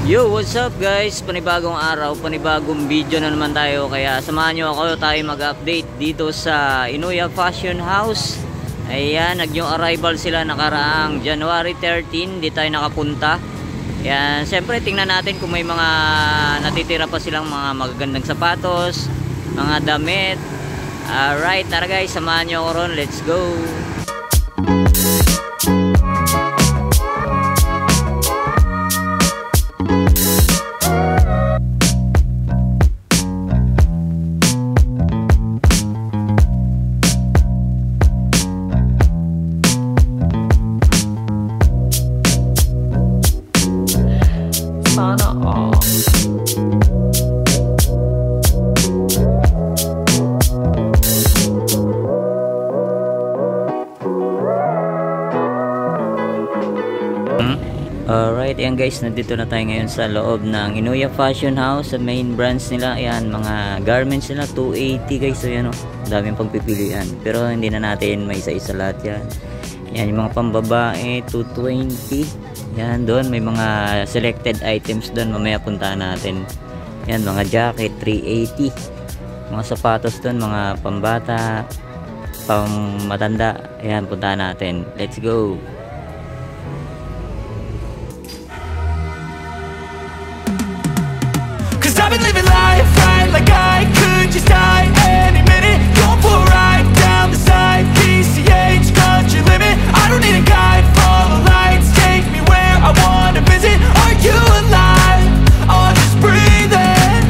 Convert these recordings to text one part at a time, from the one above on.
Yo, what's up guys? Panibagong araw, panibagong video na naman tayo. Kaya samahan nyo ako tayo mag-update dito sa Inuya Fashion House. Ayan, nag-new arrival sila nakaraang January 13. Di tayo nakapunta. Ayan, siyempre tingnan natin kung may mga natitira pa silang mga magagandang sapatos, mga damit. Alright, tara guys, samahan nyo ako ron. Let's go! Alright, ayan guys, nandito na tayo ngayon sa loob ng Inuya Fashion House, sa main branch nila. Ayan, mga garments nila, 280 guys. So yan o, daming pagpipilian. Pero hindi na natin may isa-isa lahat yan. Yan, yung mga pambabae, 220. Yan, doon may mga selected items doon. Mamaya puntahan natin. Yan, mga jacket, 380. Mga sapatos doon, mga pambata, pammatanda. Ayan, puntahan natin. Let's go! I've been living life right like I could just die any minute. Going for a ride down the side, PCH, country limit. I don't need a guide, follow lights, take me where I wanna visit. Are you alive? I'll just breathe in.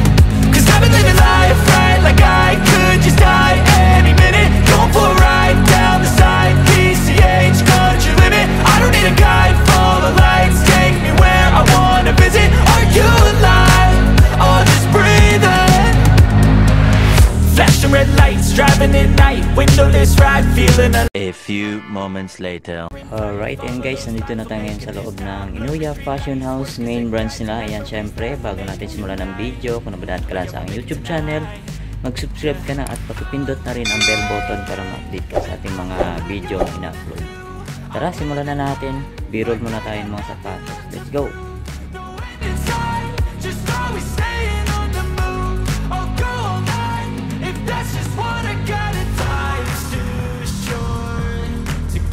Cause I've been living life right like I could just die any minute. Going for a ride down the side, PCH, country limit. I don't need a guide, follow lights, take me where I wanna visit. Are you alive? I'll just breathe in. Flashing red lights, driving at night, windowless ride, feeling alive. A few moments later. Alright, and guys, nandito na tayo ngayon sa loob ng Inuya Fashion House, main branch nila. Ayan, syempre, bago natin simulan ng video, kung nabadaan ka lang sa aking YouTube channel, mag-subscribe ka na at pakipindot na rin ang bell button para ma-update ka sa ating mga video na ina-upload. Tara, simulan na natin. B-roll muna tayo ng mga sapatos. Let's go!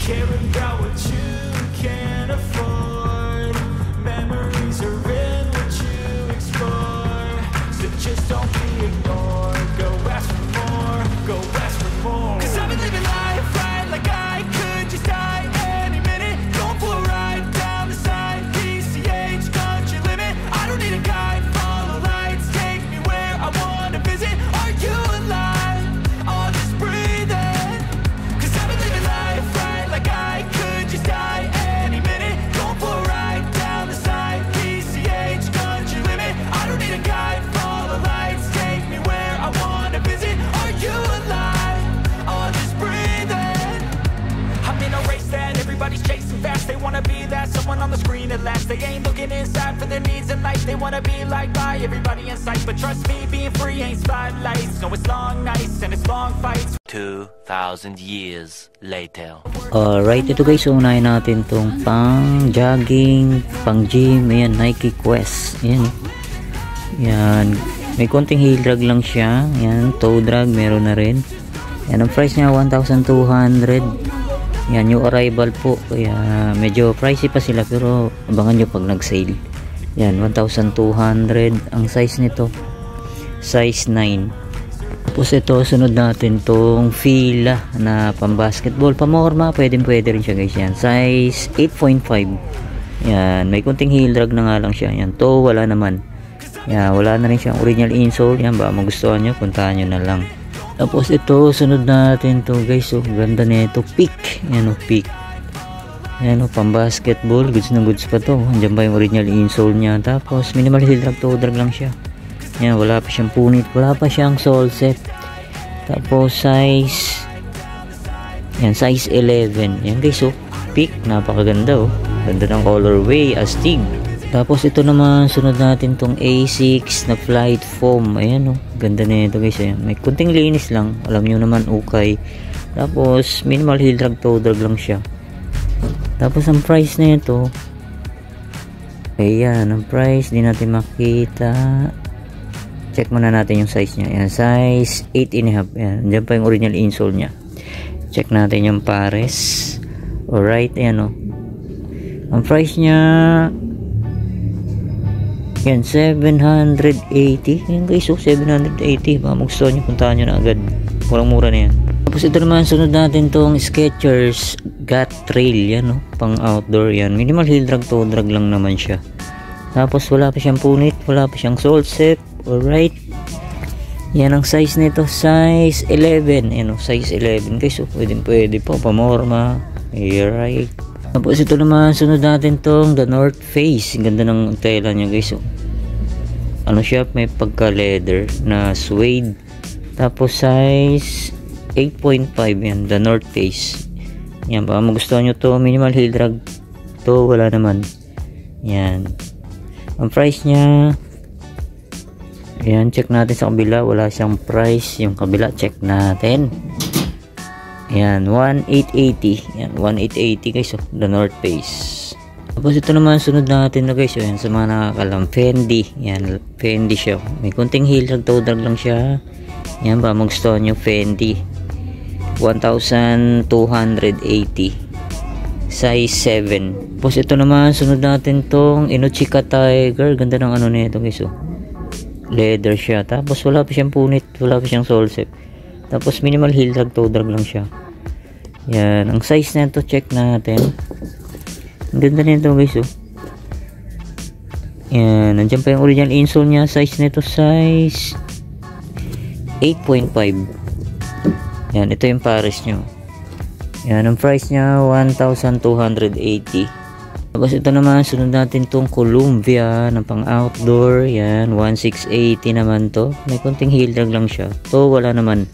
Care about what you can't afford. Memories are in what you explore. So just don't be ignored. Go ask for more. Go ask for more. Cause I've been living life right like I could just die any minute. Going for a ride down the side, PCH, country limit. I don't need a guide, follow lights, take me where I wanna visit. Are you alive? I'll just breathe in. Cause I've been living life right like I could just die any minute. Going for a ride down the side, PCH, country limit. I don't need a guide, follow lights, take me where I wanna visit. Are you alive? I'll just breathe in. I'm in a race that everybody's chasing fast. They wanna be that someone on the screen at last. They ain't looking inside for their needs in life. They wanna be liked by everybody in sight. But trust me, being free ain't spotlights. No, it's long nights and it's long fights. 2,000 years later. Alright, ito guys, unahin natin tong pang jogging, pang gym. Ayan, Nike Quest. Ayan, yan, may konting heel drag lang siya. Ayan, toe drag meron na rin. Ayan, ang price niya 1,200. Yan, new arrival po. Kaya medyo pricey pa sila, pero abangan nyo pag nag sale. Yan, 1,200 ang size nito, size 9. Tapos ito, sunod natin tong Fila na pang basketball, pamorma, pwede rin siya guys. Yan, size 8.5. Yan, may kunting heel drag na nga lang siya. Yan, toe wala naman. Yan, wala na rin siyang original insole. Yan, baka magustuhan nyo, puntahan nyo na lang. Tapos ito, sunod natin to guys. Oh, ganda nito, Peak. Yan o, Peak. Yan o, pang basketball, goods na goods pa to. Andiyan ba yung original insole niya. Tapos minimal heel drag, toe drag lang siya. Yan, wala pa siyang punit, wala pa siyang sole set. Tapos size, yan, size 11. Yan guys, oh, Peak, napakaganda oh. Ganda ng colorway, astig. Tapos ito naman, sunod natin tong A6 na Flight Foam. Ayan oh, ganda na ito guys. Ayan, may kunting linis lang, alam nyo naman, okay. Tapos minimal heel drag, toe drag lang siya. Tapos ang price na ito Ayan, ang price, di natin makita. Check muna natin yung size niya. Ayan, size 8.5. Ayan, dyan pa yung original insole niya. Check natin yung pares. Alright, ayan o. Ang price niya, yan, 780. Yan guys, 780. Baka magustuhan nyo, puntahan nyo na agad. Walang mura na yan. Tapos ito naman, sunod natin tong Skechers Got Trail. Yan o, pang outdoor yan. Minimal heel drag, toe drag lang naman siya. Tapos wala pa siyang punit, wala pa siyang sole set. Alright. Yan ang size nito, size 11. Yan o, size 11 guys. So, pwede po, pamorma. Alright. Tapos ito naman, sunod natin tong The North Face. Ganda ng tela niya guys. So, ano siya, may pagka leather na suede. Tapos size 8.5 yan, The North Face. Yan, baka magustuhan nyo to. Minimal heel drag to, wala naman. Yan. Ang price niya, yan, check natin sa kabila. Wala siyang price. Yung kabila, check natin. Yan, 1,880. Yan, 1,880 guys. So, The North Face. Tapos ito naman, sunod natin na guys. So, yan, sa mga nakakalam, Fendi. Yan, Fendi siya. May kunting heel drag, toe drag lang siya. Yan, ba magustuhan nyo, Fendi. 1,280. Size 7. Tapos ito naman, sunod natin tong Inuchika Tiger. Ganda ng ano nito guys. So, leather siya. Tapos wala pa siyang punit, wala pa siyang sole set. Tapos minimal heel drag, toe drag lang siya. Yan, ang size nito, check natin. Ang ganda nito guys. Oh. Yan, nandiyan pa yung original insole niya. Size nito, size 8.5. Yan, ito yung pares nyo. Yan, ang price niya 1,280. Tapos ito naman, sunod natin tong Columbia ng pang outdoor. Yan, 1,680 naman to. May konting heel drag lang siya. To wala naman.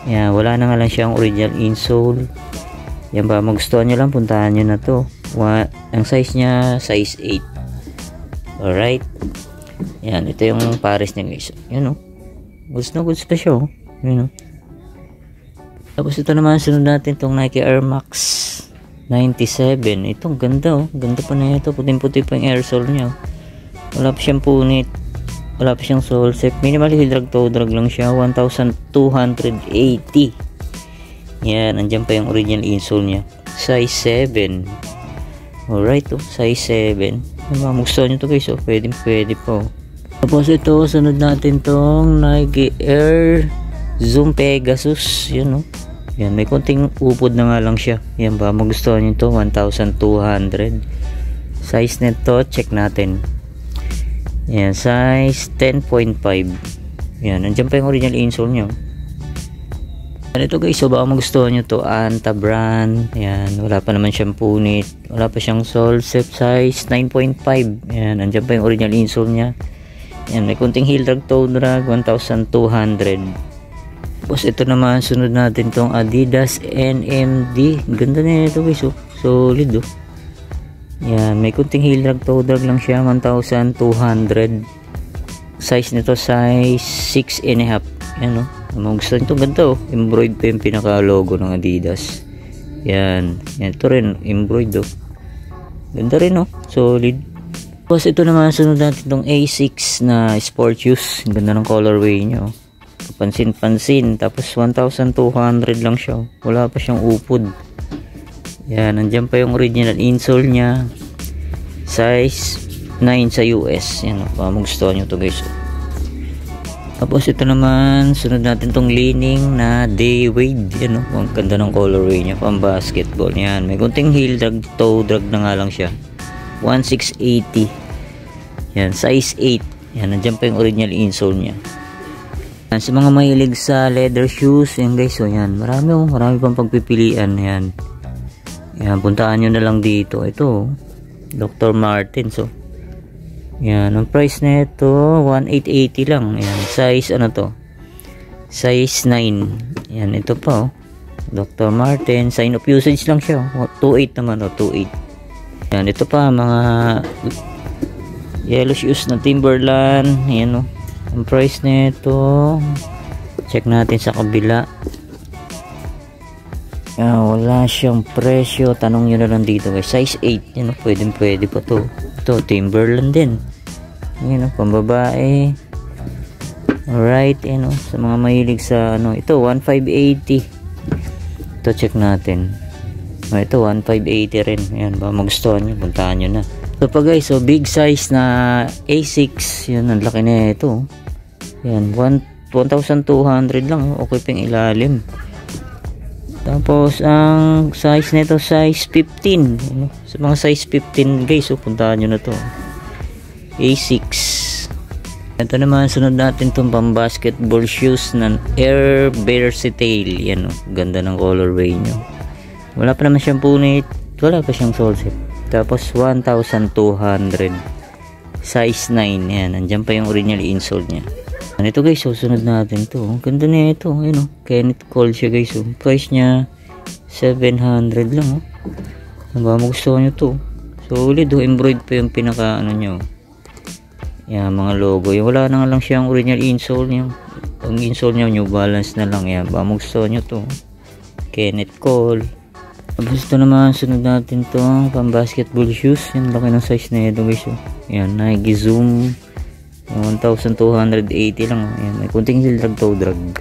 Yan, wala na nga lang siyang original insole. Yan ba, magustuhan nyo lang, puntahan nyo na to. Ang size niya, size 8. Alright. Yan, ito yung pares niya guys. Yan o. Goods na goods pa siya o. Yan o. Tapos ito naman, sunod natin tong Nike Air Max 97. Itong ganda oh. Ganda pa na ito. Puting-puti pa yung air sole niya. Wala pa siyang punit. Wala pa siyang sole set. Minimal heel drag, toe drag lang siya. 1,280. Yan. Andyan pa yung original insole niya. Size 7. Alright oh. Size 7. Magustuhan nyo to guys oh. Pwede po. Tapos ito, sunod natin tong Nike Air Zoom Pegasus. Yan oh. Yan, may konting upod na nga lang siya. Yan ba, magustuhan nyo to, 1,200. Size nito, check natin. Yan, size 10.5. Yan, nandiyan pa yung original insole nyo. Yan, ito guys, so baka magustuhan nyo to, Anta brand. Yan, wala pa naman siyang punit. Wala pa siyang sole set, size 9.5. Yan, nandiyan pa yung original insole nya. Yan, may konting heel drag, toe drag, 1,200. Tapos ito naman, sunod natin tong Adidas NMD. Ganda na ito guys oh. Solid oh. Yan, may kunting heel drag, toe drag lang siya. 1,200. Size nito, size 6.5. Yan oh. Magustuhan ito, ganda oh. Embroid pa yung pinaka logo ng Adidas. Yan. Yan, ito rin, embroid oh. Ganda rin oh. Solid. Tapos ito naman, sunod natin tong A6 na sport shoes. Ganda ng colorway nyo. Pansin-pansin. Tapos 1,200 lang siya. Wala pa siyang upod. Yan, nandiyan pa yung original insole niya. Size 9 sa US. Yan, magustuhan nyo to guys. Tapos ito naman, sunod natin tong Li-Ning na Day Wade. Yan, ang ganda ng colorway niya. Pang basketball. Yan, may kunting heel drag, toe drag na nga lang siya. 1,680. Yan, size 8. Yan, nandiyan pa yung original insole niya. Yan, sa mga mahilig sa leather shoes, yan guys, so yan, marami pang pagpipilian. Yan, yan, puntaan nyo na lang dito. Ito, Dr. Martens. So, yan, ang price na ito, 1,880 lang. Yan, size, ano to? Size 9. Yan, ito pa, oh. Dr. Martens, sign of usage lang siya. 2,800 naman, oh, 2,800. Yan, ito pa, mga yellow shoes na Timberland. Yan o. Ang price nito, check natin sa kabila. Yan, wala siyang presyo. Tanong nyo na lang dito guys. Size 8. Yan o, pwede pa to. Ito, Timberland din. Yan o, pambabae. Alright, yan o, sa mga mahilig sa ano, ito 1580. Ito, check natin. Ito 1580 rin. Yan, ba magustuhan nyo, puntahan nyo na. So pa guys, so big size na A6. Yan, ang laki na ito. Yan, 1,200 lang. Okay pang ilalim. Tapos ang size nito size 15. Ano? Sa mga size 15 guys, so puntahan nyo na to. A6. Ito naman, sunod natin itong pang basketball shoes ng Air Versatile. Yan o, ganda ng colorway nyo. Wala pa naman siyang punit. Wala pa siyang sole set. Tapos 1,200. Size 9. Yan, andyan pa yung original insole nya. Ito guys, so sunod natin to. Ganda na ito, yun o. Kenneth Cole siya guys. So, price nya 700 lang o. Ba magustuhan nyo to. Solid o, embroidered pa yung pinaka ano nyo. Yan, mga logo. Yung wala na lang siyang original insole nyo. Ang insole nyo, New Balance na lang. Yan, ba magustuhan nyo to. Kenneth Cole. Tapos ito naman, sunod natin to pang basketball shoes. Yan, laki ng size na ito guys. So, yan, Nike Zoom 1,280 lang. Ayan, may kunting hildrag toe drag.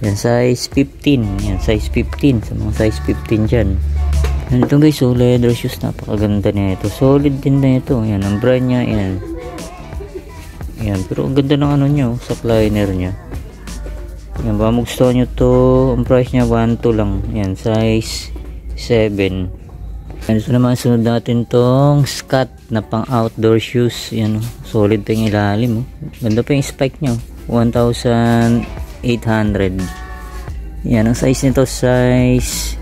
Yan, size 15. Yan, size 15. Sa mga size 15 dyan. Yan, ito guys, so leather shoes. Napakaganda na ito. Solid din na ito. Yan, ang brand nya. Yan. Yan, pero ang ganda ng ano nyo, sa liner nya. Yan, baka magustuhan nyo to. Ang price nya 1,2 lang. Yan, size 7. And so naman, sunod natin tong Scott na pang outdoor shoes. Yan o, solid pa yung ilalim o. Ganda pa yung spike nyo, 1,800. Yan, ang size nito, size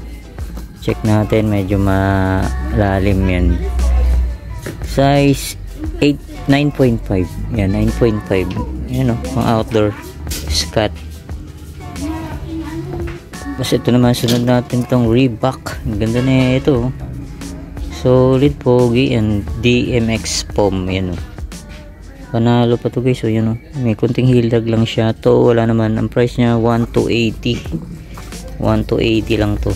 check natin, medyo malalim yan. Size 9.5. Yan, 9.5. Yan o, pang outdoor Scott. Kasi ito naman, sunod natin tong Reebok. Ganda na ito o. Solid, pogi, and DMX foam. Yan o, panalo pa to guys. So yan o, may kunting hildag lang siya to. Wala naman, ang price nya 1,280. 1,280 lang to.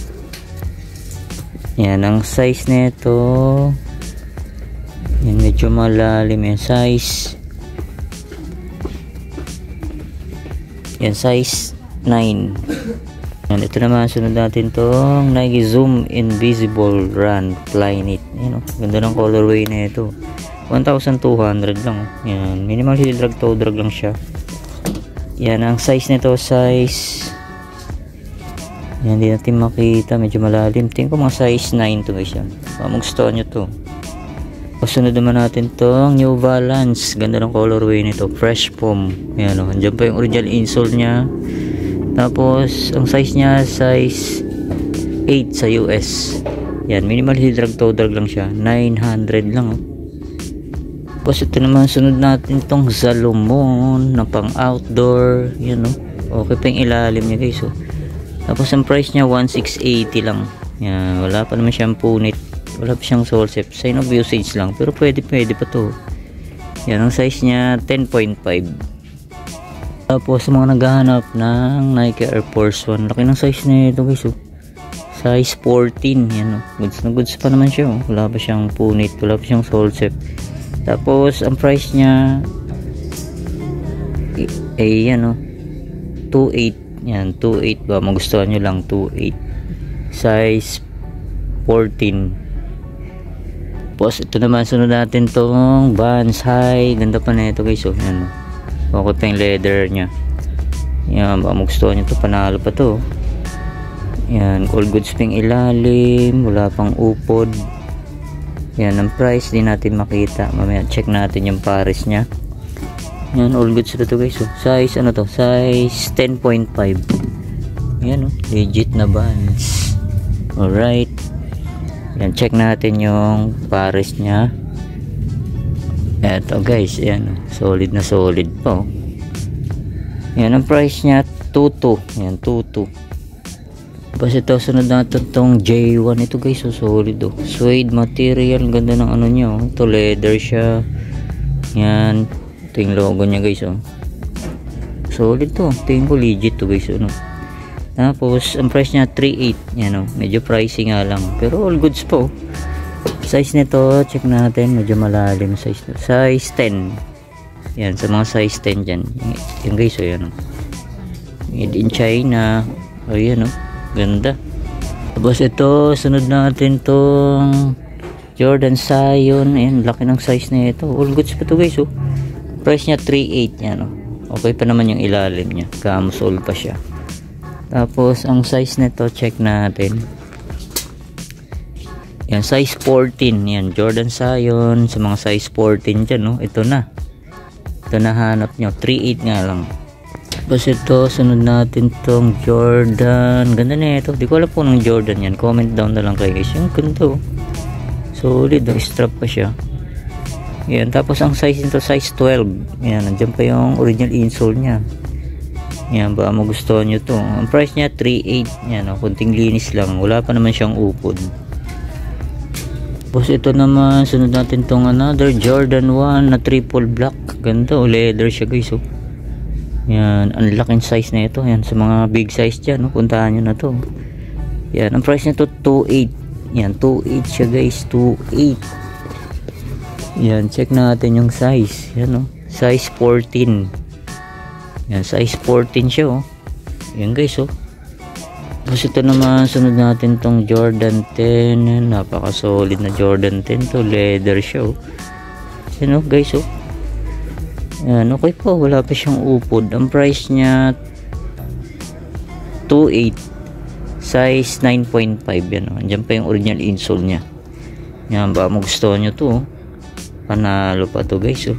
Yan, ang size nito, yan, medyo malalim yan. Size, yan, size 9. Yan, ito naman, sunod natin tong Nike Zoom Invisible Run Flyknit. Yan o, ganda ng colorway na ito. 1,200 lang. Yan, minimal heel drag, toe drag lang siya. Yan, ang size nito, size, yan, hindi natin makita, medyo malalim. Tingin ko mga size 9 to guys yan. Magustuhan nyo to. Pasunod naman natin tong New Balance. Ganda ng colorway nito, fresh foam. Yan o, andyan pa yung original insole nya. Tapos ang size nya, size 8 sa US. Yan, minimal heel drag, toe drag lang siya, 900 lang oh. Tapos ito naman, sunod natin tong Salomon na pang outdoor. Yan oh, okay pa yung ilalim niya guys oh. Tapos ang price nya 1,680 lang. Yan, wala pa naman siyang punit, wala pa siyang sole set, sign of usage lang, pero pwede pa to. Yan, ang size nya 10.5. Tapos sa mga naghahanap ng Nike Air Force 1, laki ng size na ito guys oh. Size 14. Yan oh, goods na goods pa naman siya oh. Wala pa siyang punit, wala pa siyang sole set. Tapos ang price nya ay yan oh, 2,800. Yan, 2,800 ba, magustuhan nyo lang, 2,800. Size 14. Tapos ito naman, sunod natin tong Vans High. Ganda pa na ito guys oh. Yan oh, okay pa yung leather nya. Yan, baka magustuhan nyo ito, panalo pa to. Yan, all goods pang ilalim, wala pang upod. Yan, ang price di natin makita, mamaya check natin yung pares nya. Yan, all goods na to guys oh. Size ano to, size 10.5. Yan oh, legit na Vans. Alright, yan, check natin yung pares nya. Eto guys, yan, solid na solid po. Yan, ang price nya 2,200. Yan, 2,200. Tapos ito, sunod natin tong J1. Ito guys, so solid oh, suede material. Ganda ng ano nya oh. Ito leather siya. Yan, ito yung logo nya guys oh. Solid to, tingin ko legit to guys oh, no? Tapos ang price nya 3,800. Yan oh, medyo pricey nga lang, pero all goods po. Size nito, check natin, medyo malalim size. Size 10. Yan, sa mga size 10 dyan. Yan guys, o yan. Made in China. O yan, o. Ganda. Tapos ito, sunod natin tong Jordan Zion. Ayan, laki ng size na ito. All goods pa to guys, o. Price niya 3.8 yan, o. Okay pa naman yung ilalim niya. Camisole pa siya. Tapos, ang size nito, check natin. Yan, size 14. Yan, Jordan Zion. Sa mga size 14 dyan, no? Ito na. Ito na hanap nyo. 3.8 nga lang. Tapos ito, sunod natin tong Jordan. Ganda na ito. Di ko alam po ng Jordan yan. Comment down na lang kayo guys. Yung ganda, oh. Solid, oh. Strap pa siya. Yan, tapos ang size nito, size 12. Yan, nandiyan pa yung original insole niya. Yan, baka magustuhan nyo to. Ang price niya, 3.8. Yan, oh. Kunting linis lang. Wala pa naman siyang upod. Tapos ito naman, sunod natin tong another Jordan 1 na triple black. Ganda, o leather siya guys, oh. Yan, ang laking size na ito. Yan, sa mga big size dyan, oh. Puntahan nyo na to. Yan, ang price nito 2.8. Yan, 2.8 siya guys, 2.8. Yan, check natin yung size. Yan, oh. Size 14. Yan, size 14 siya, oh. Yan guys, oh. Tapos ito naman, sunod natin tong Jordan 10. Napaka solid na Jordan 10 to. Leather siya, oh. Yan, oh, guys, oh. Yan, okay po. Wala pa siyang upod. Ang price niya 2.8. Size 9.5. Yan, oh. Andiyan pa yung original insole niya. Yan, baka magustuhan nyo to, oh. Panalo pa to guys, oh.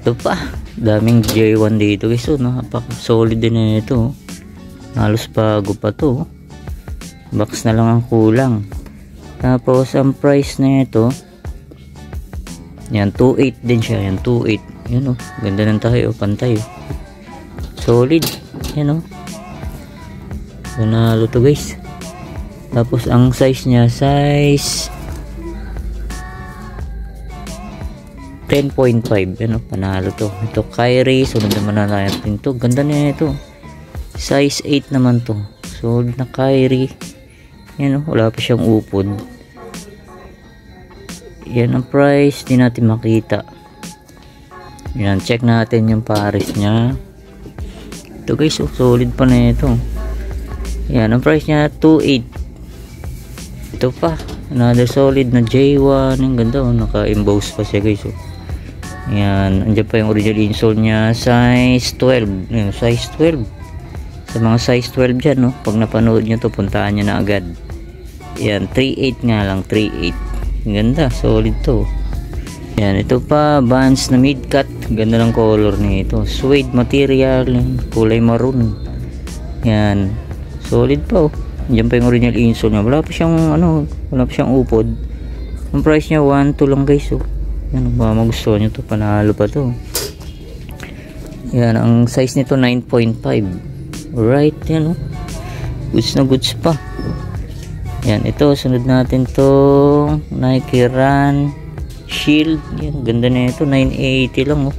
Ito pa. Daming J1 dito guys, oh. Napaka solid din na ito, oh. Halos bago pa to. Box na lang ang kulang. Tapos ang price na ito, yan 2.8 din siya. Yan 2.8. Yan, oh. Ganda ng tayo, pantay, oh. Solid. Yan, oh. Panalo to guys. Tapos ang size niya, size 10.5. Yan, oh. Panalo to. Ito Kyrie. Sunod naman na natin to. Ganda na ito. Size 8 naman to. Solid na Kyrie. Yan, oh, wala pa siyang upod. Yan ang price. Di natin makita. Yan, check natin yung pares niya. Ito guys, oh, solid pa na ito. Yan, ang price niya 2.8. Ito pa. Another solid na J1. Ang ganda, oh, naka-emboss pa siya guys, oh. Yan, andyan pa yung original insole niya. Size 12. Yan, size 12. Sa mga size 12 dyan, no? Pag napanood nyo to, puntaan nyo na agad. Yan, 3.8 nga lang, 3.8. Ganda, solid to. Yan, ito pa, Vans na mid-cut. Ganda ng color nito. Suede material, kulay maroon. Yan, solid pa, oh. Diyan pa yung original insole niya. Wala pa siyang, wala pa siyang upod. Ang price niya, 1.2 lang guys, oh. Yan, baka magustuhan nyo to, panalo pa to. Yan, ang size nito, 9.5. Alright, yan, oh. Goods na goods pa. Yan, ito, sunod natin to Nike Run Shield. Yan, ganda na ito, 980 lang, oh.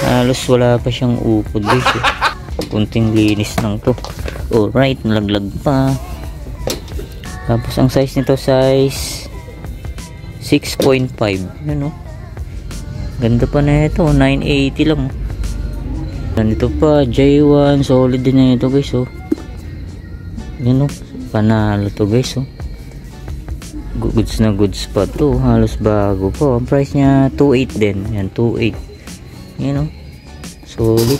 Halos wala pa siyang upod guys, oh. Kunting linis lang to. Alright, nalaglag pa. Tapos ang size nito, size 6.5. Yan, oh. Ganda pa na ito, 980 lang, oh. Ito pa, J1, solid din na ito guys, oh. Yan, oh, panalo to guys, oh. Goods na goods pa to, halos bago po. Ang price niya 2.8 din. Yan, 2.8. Yan, oh, solid.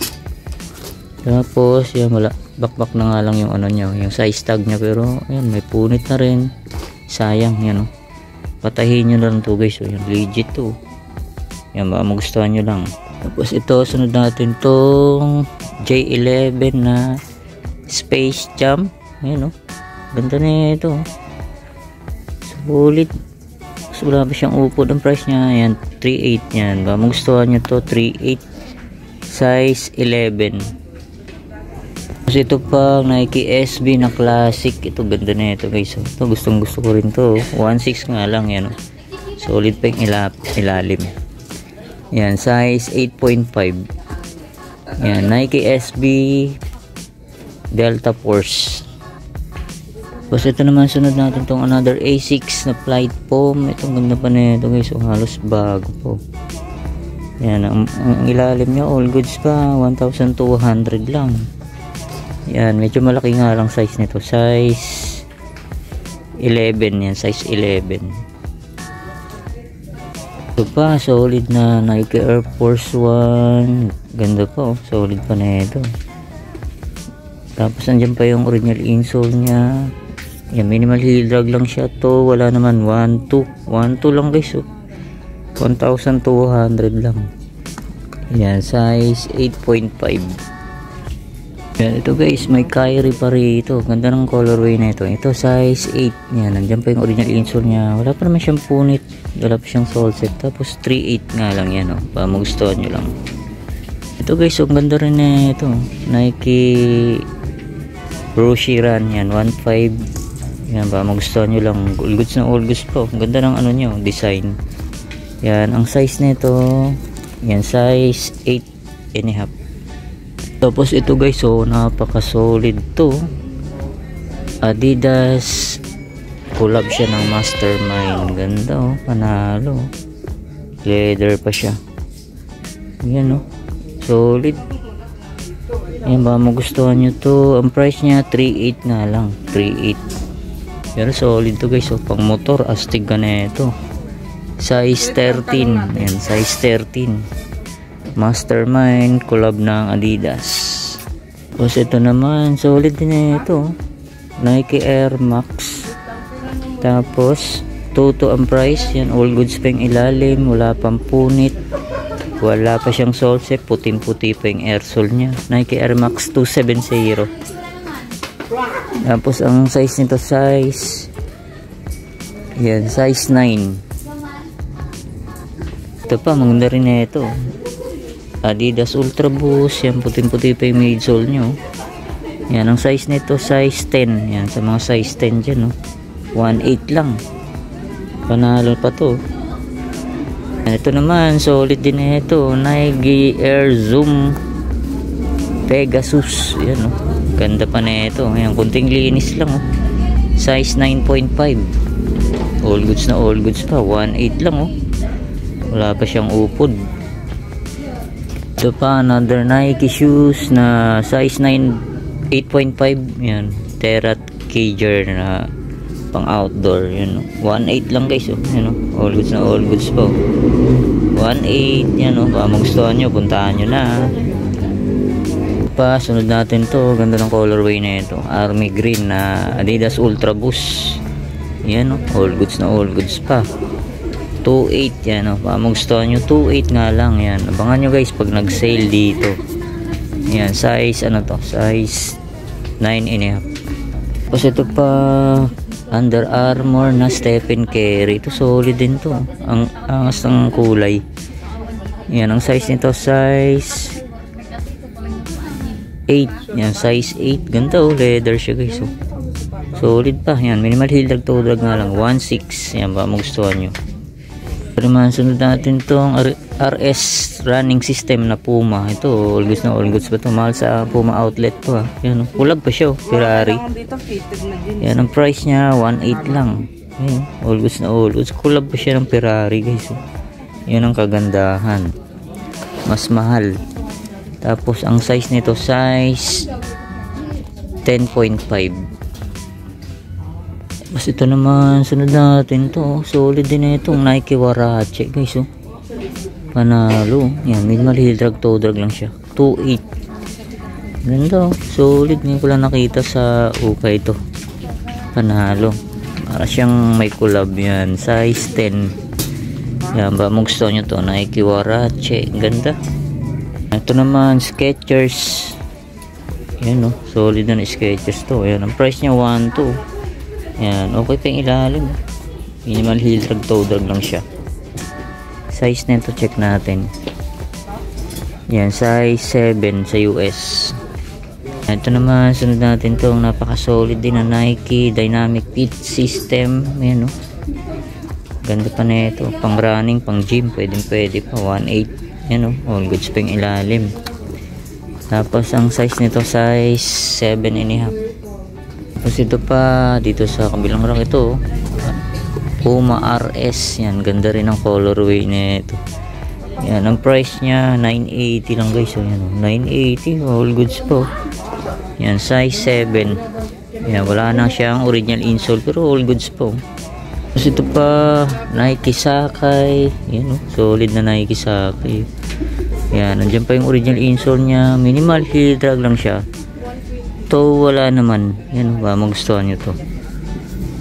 Tapos yan, wala, bakbak na nga lang yung niya, yung size tag niya, pero yan, may punit na rin. Sayang, yan, oh. Patahin nyo lang to guys, oh. Yan, legit to. Yan, baka magustuhan nyo lang. Tapos ito, sunod natin tong J11 na Space Jam. Ayan, oh. Ganda na ito, oh. Solid. So, wala pa siyang upod. Ang price niya, ayan, 3.8 yan. Baka magustuhan nyo to, 3.8. Size 11. Tapos ito pa, Nike SB na classic. Ito, ganda na ito guys, oh. Ito, gustong gusto ko rin to, 1.6 nga lang yan, oh. Solid pa yung ilalim. Yan, size 8.5. Yan, Nike SB Delta Force. Tapos ito naman sunod natin tong another A6 na flight foam. Itong ganda pa na ito guys, so halos bago po. Yan, ang ilalim niya all goods pa, 1,200 lang. Yan, medyo malaki nga lang size nito, size 11 yan, size 11. Ito pa, solid na Nike Air Force 1. Ganda pa, oh, solid pa na ito. Tapos andyan pa yung original insole niya. Yan, minimal heel drag lang siya to. Wala naman 1.2 lang guys, oh. 1,200 lang. Yan, size 8.5. Yan, ito guys, may Kyrie pa rito. Ganda ng colorway na ito. Ito size 8. Yan, nandiyan pa yung original insole niya. Wala pa naman siyang punit. Wala pa siyang sole set. Tapos 3.8 nga lang yan, oh. Para magustuhan nyo lang. Ito guys, ang ganda rin na ito. Nike Roshy Run. Yan, 1.5. Yan, ba magustuhan nyo lang. All goods na all goods po. Ganda ng ano nyo, design. Yan, ang size nito, yan, size 8.5. Tapos ito guys, so napaka solid to. Adidas collab siya ng Mastermind. Ganda, oh, panalo. Leather pa siya. Yan, oh, solid. Yan, ba magustuhan nyo to. Ang price niya 3.8 nga lang, 3.8. Pero solid to guys, so pang motor, astig ka na ito. Size 13. Ayan, size 13. Mastermind collab ng Adidas. Tapos ito naman, solid din na ito. Nike Air Max. Tapos 2 ang price. Yan, all goods pa yung ilalim. Wala pang punit. Wala pa siyang sole set. Puting-puti pa yung air sole niya. Nike Air Max 270. Tapos ang size nito, size, yan, size 9. Ito pa, maganda rin na ito. Adidas Ultra Boost. Yan, puting-puti pa yung midsole nyo. Yan, ang size nito, size 10. Yan, sa mga size 10 dyan, no? 1.8 lang. Panalo pa to. Yan, ito naman, solid din na ito. Nike Air Zoom Pegasus. Yan, no? Ganda pa na ito. Ayan, kunting linis lang, oh. Size 9.5. All goods na all goods pa. 1.8 lang, oh. Wala pa siyang upod. Ito pa, another Nike shoes na size 9, 8.5. Yan, Terrat Cager na pang outdoor. Yan, oh. 1.8 lang guys, oh. Yan, oh. All goods na all goods pa, oh. 1.8. Yan, oh. Baka magustuhan nyo, puntahan nyo na. Pa, sunod natin to, ganda ng colorway na ito, army green na Adidas Ultra Boost. Yan, oh, all goods na all goods pa. 2.8 yan, oh, magustuhan nyo, 2.8 nga lang. Yan, abangan nyo guys pag nag sale dito. Yan, size ano to, size 9.5. Tapos ito pa, Under Armour na Stephen Curry. Ito solid din to, ang angas ng kulay. Yan, ang size nito, size 8. Yan, size 8. Ganda, oh, leather siya guys, oh. Solid pa. Yan, minimal heel drag toe drag nga lang, 1.6. Yan, ba magustuhan nyo. Pero man, sunod natin tong RS running system na Puma. Ito, all goods na all goods ba ito? Mahal sa Puma outlet to, ha. Yan, oh, kulab pa siya, oh, Ferrari. Yan, ang price niya 1.8 lang. Yan, all goods na all goods. Kulab pa siya ng Ferrari guys, oh. Yan ang kagandahan. Mas mahal. Tapos ang size nito, size 10.5. Mas ito naman, sunod natin to, solid din na itong Nike Warache guys, oh. Panalo. Yan, minimal heel drag toe drag lang siya, 2.8. Ganda, oh, solid. Ngayon ko lang nakita sa ukay ito. Panalo. Para siyang may collab. Yan, size 10. Yan, ba gusto nyo to, Nike Warache. Ganda. Ito naman, Skechers. Yan, oh, solid na Skechers to. Yan, ang price niya 1.2. Yan, okay pa yung ilalim. Minimal heel drag toe drag lang siya. Size nito, check natin. Yan, size 7 sa US. Ito naman, sunod natin tong napaka-solid din na Nike Dynamic Fit System. Yan, oh. Ganda pa na ito. Pang running, pang gym, pwede pa. 1.8. Yan, oh, all goods pa yung ilalim. Tapos ang size nito, size 7.5. Tapos ito pa dito sa kabilang rack, ito Puma RS, yan, ganda rin ang colorway nito. Yan, ang price niya 980 lang guys. So yan, 980, all goods po. Yan, size 7. Yan, wala na siyang original insole pero all goods po. Tapos ito pa Nike Sakai. Yan, solid na Nike Sakai. Yan, nandiyan pa yung original insole niya. Minimal heel drag lang siya. To wala naman. Yan, ba magustuhan nyo to.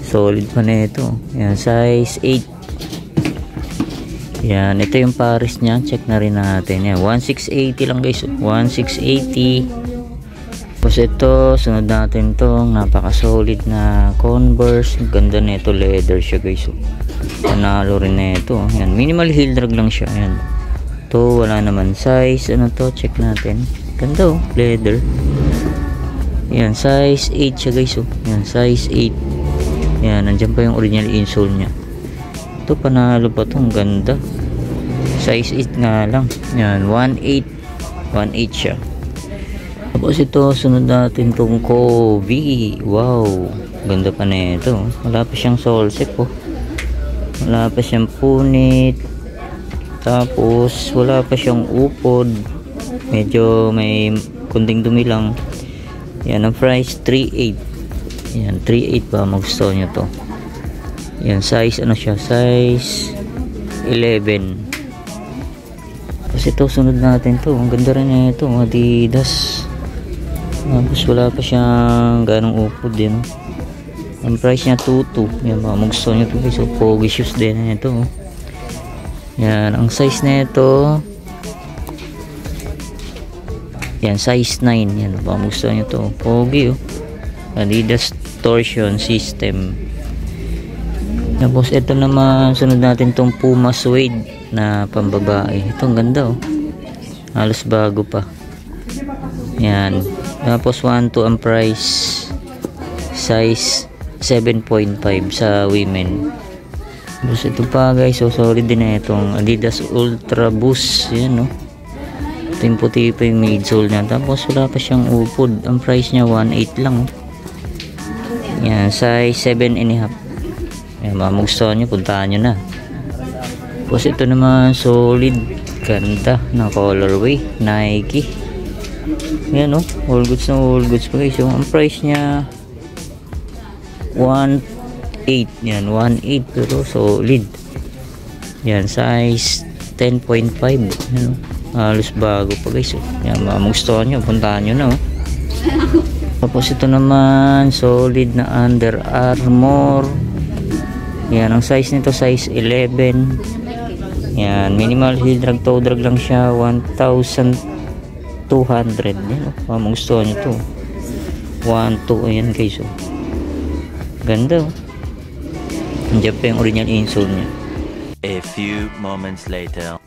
Solid pa na ito. Yan, size 8. Yan, ito yung Paris niya. Check na rin natin. Yan, 1680 lang guys. 1680. Tapos ito, sunod natin to. Napaka solid na Converse. Ganda na ito. Leather siya guys. Panalo rin na ito. Yan, minimal heel drag lang siya. Yan. To wala naman. Size, ano to? Check natin. Ganda oh. Leather. Yan, size 8 siya guys. Yan, size 8. Yan, nandiyan pa yung original insole niya. Ito, panalo pa itong ganda. Size 8 nga lang. Yan, 1.8 siya. Tapos ito, sunod natin itong Kobe. Wow, ganda pa na ito. Wala pa siyang sole zip oh. Wala pa siyang punit. Tapos wala pa siyang upod. Medyo may kunting dumi lang. Yan, ang price 3.8. Yan, 3.8 ba magustuhan nyo to. Yan, size ano siya, size 11. Tapos ito, sunod natin to. Ang ganda rin na ito, Adidas. Tapos wala pa siyang ganong upod din. Ang price niya 2.2. Yan, magustuhan nyo to. So, pogi shoes din na ito. Yan, ang size na ito, yan, size 9. Yan, magustuhan nyo to. Pogi oh. Adidas torsion system. Tapos ito naman, sunod natin tong Puma suede na pambabae. Ito ang ganda oh. Halos bago pa. Yan. Tapos 1.2 ang price. Size 7.5 sa women. Tapos ito pa guys, so solid din na itong Adidas Ultra Boost. Yan oh. Ito yung puti pa yung midsole niya. Tapos wala pa siyang upod. Ang price niya 1.8 lang oh. Yan, size 7.5. Yan, magustuhan nyo, puntahan nyo na. Tapos ito naman, solid. Ganda na colorway. Nike. Yan o, all goods na all goods pa guys. So, ang price niya 1.8. Yan, 1.8 pero solid. Yan, size 10.5. Yan o, halos bago pa guys. Yan, magustuhan nyo, puntahan nyo na o. Tapos ito naman, solid na Under Armour. Yan, ang size nito size 11. Yan, minimal heel drag, toe drag lang siya, 1,200. Yan, magustuhan nyo to. 1.2, ayan guys oh. Ganda oh. Andiyan pa yung original insole nya. A few moments later.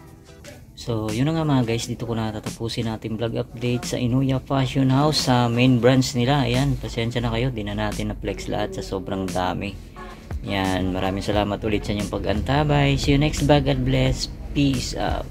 So, yun na nga mga guys, dito ko na tatapusin natin vlog update sa Inuya Fashion House sa main branch nila. Ayan, pasensya na kayo, di na natin na-flex lahat sa sobrang dami. Yan, maraming salamat ulit sa inyong pag-antabay. See you next vlog, God bless, peace out.